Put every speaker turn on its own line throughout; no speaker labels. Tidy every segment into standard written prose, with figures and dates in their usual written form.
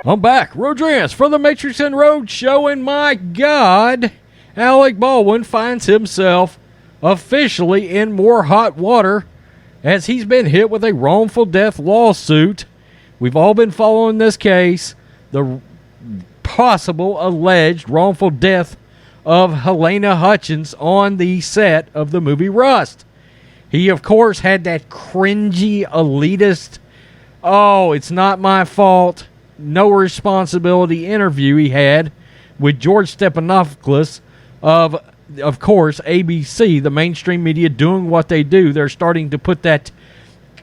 I'm back. Rodriguez for the Matrixx and Rhodes show, and my God, Alec Baldwin finds himself officially in more hot water as he's been hit with a wrongful death lawsuit. We've all been following this case, the possible alleged wrongful death of Halyna Hutchins on the set of the movie Rust. He, of course, had that cringy, elitist, oh, it's not my fault, no responsibility interview he had with George Stephanopoulos of course, ABC, the mainstream media, doing what they do. They're starting to put that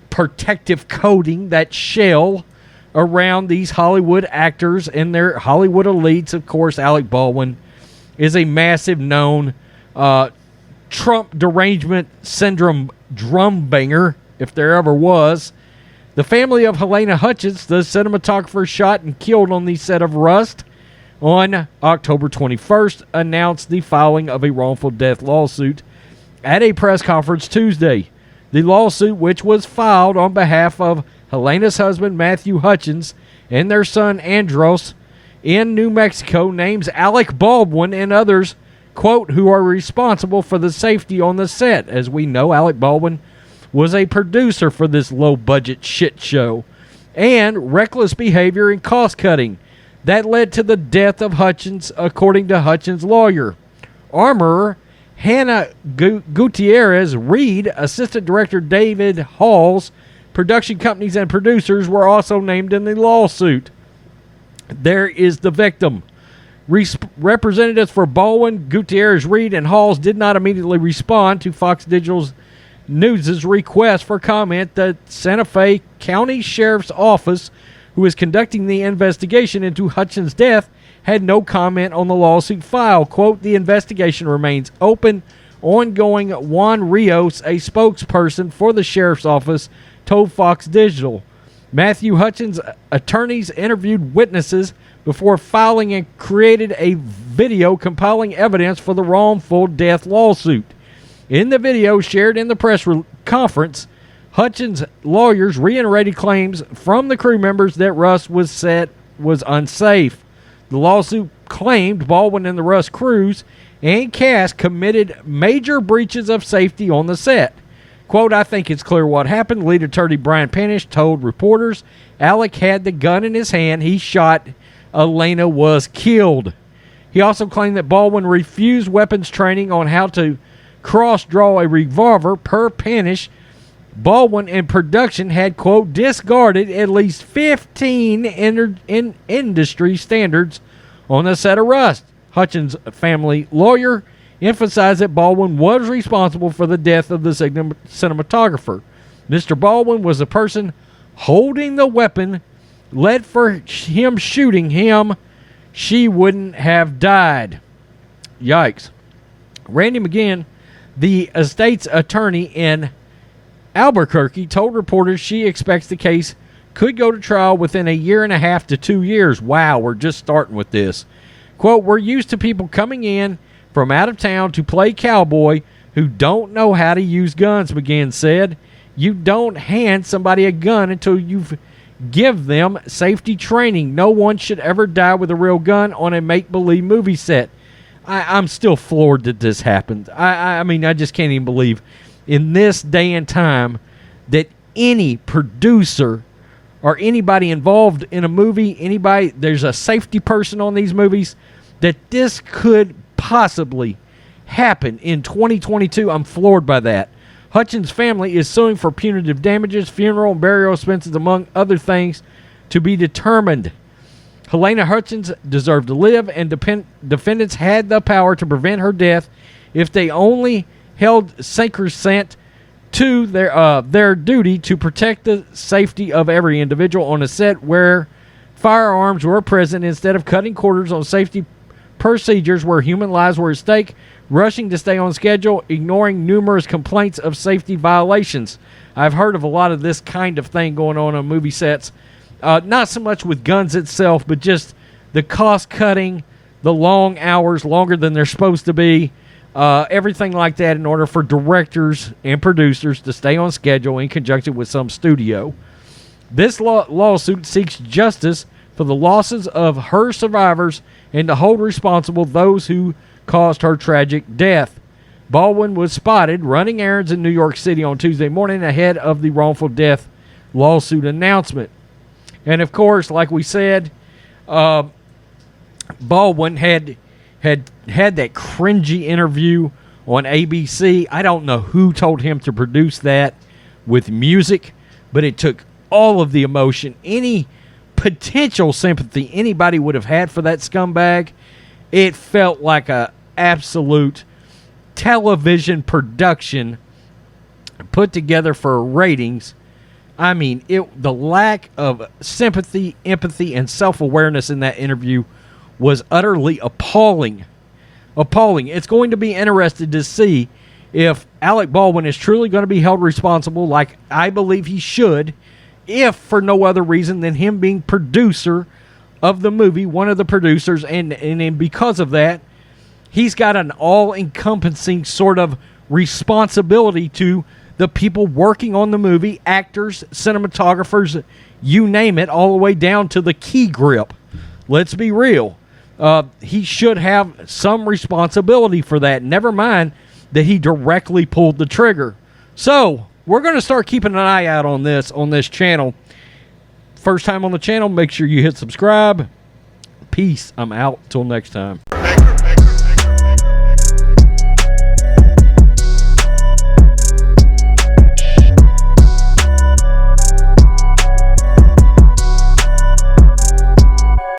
protective coating, that shell, around these Hollywood actors and their Hollywood elites. Of course, Alec Baldwin is a massive known Trump derangement syndrome drum banger, if there ever was. The family of Halyna Hutchins, the cinematographer shot and killed on the set of Rust on October 21st, announced the filing of a wrongful death lawsuit at a press conference Tuesday. The lawsuit, which was filed on behalf of Halyna's husband, Matthew Hutchins, and their son, Andros, in New Mexico, names Alec Baldwin and others, quote, who are responsible for the safety on the set. As we know, Alec Baldwin was a producer for this low-budget shit show, and reckless behavior and cost-cutting that led to the death of Hutchins, according to Hutchins' lawyer. Armorer Hannah Gutierrez Reed, assistant director David Hall's production companies and producers were also named in the lawsuit. There is the victim. Representatives for Baldwin, Gutierrez, Reed, and Halls did not immediately respond to Fox Digital's News' request for comment. The Santa Fe County Sheriff's Office, who is conducting the investigation into Hutchins' death, had no comment on the lawsuit file. Quote, the investigation remains open. Ongoing. Juan Rios, a spokesperson for the Sheriff's Office, told Fox Digital. Matthew Hutchins' attorneys interviewed witnesses before filing and created a video compiling evidence for the wrongful death lawsuit. In the video shared in the press conference, Hutchins' lawyers reiterated claims from the crew members that Rust was unsafe. The lawsuit claimed Baldwin and the Rust crews and cast committed major breaches of safety on the set. Quote, I think it's clear what happened. Lead attorney Brian Panish told reporters Alec had the gun in his hand. He shot. Halyna was killed. He also claimed that Baldwin refused weapons training on how to cross-draw a revolver. Per Panish, Baldwin in production had, quote, discarded at least 15 industry standards on the set of Rust. Hutchins' family lawyer emphasized that Baldwin was responsible for the death of the cinematographer. Mr. Baldwin was the person holding the weapon, led for him shooting him. She wouldn't have died. Yikes. Randy McGinn, the estate's attorney in Albuquerque, told reporters she expects the case could go to trial within a year and a half to 2 years. Wow, we're just starting with this. Quote, we're used to people coming in from out of town to play cowboy who don't know how to use guns, McGinn said. You don't hand somebody a gun until you've give them safety training. No one should ever die with a real gun on a make-believe movie set. I'm still floored that this happened. I mean, I just can't even believe in this day and time that any producer or anybody involved in a movie, there's a safety person on these movies, that this could possibly happen in 2022. I'm floored by that. Hutchins' family is suing for punitive damages, funeral and burial expenses, among other things, to be determined. Halyna Hutchins deserved to live, and defendants had the power to prevent her death if they only held sacrosanct to their duty to protect the safety of every individual on a set where firearms were present, instead of cutting corners on safety procedures where human lives were at stake, rushing to stay on schedule, ignoring numerous complaints of safety violations. I've heard of a lot of this kind of thing going on movie sets. Not so much with guns itself, but just the cost-cutting, the long hours, longer than they're supposed to be, everything like that in order for directors and producers to stay on schedule in conjunction with some studio. This lawsuit seeks justice for the losses of her survivors and to hold responsible those who caused her tragic death. Baldwin was spotted running errands in New York City on Tuesday morning ahead of the wrongful death lawsuit announcement. And of course, like we said, Baldwin had that cringy interview on ABC. I don't know who told him to produce that with music, but it took all of the emotion, any potential sympathy anybody would have had for that scumbag. It felt like a absolute television production put together for ratings. I mean, the lack of sympathy, empathy, and self-awareness in that interview was utterly appalling. Appalling. It's going to be interesting to see if Alec Baldwin is truly going to be held responsible, like I believe he should, if for no other reason than him being producer of the movie, one of the producers, and because of that, he's got an all-encompassing sort of responsibility to the people working on the movie, actors, cinematographers, you name it, all the way down to the key grip. Let's be real. He should have some responsibility for that. Never mind that he directly pulled the trigger. So, we're going to start keeping an eye out on this channel. First time on the channel, make sure you hit subscribe. Peace. I'm out. Till next time.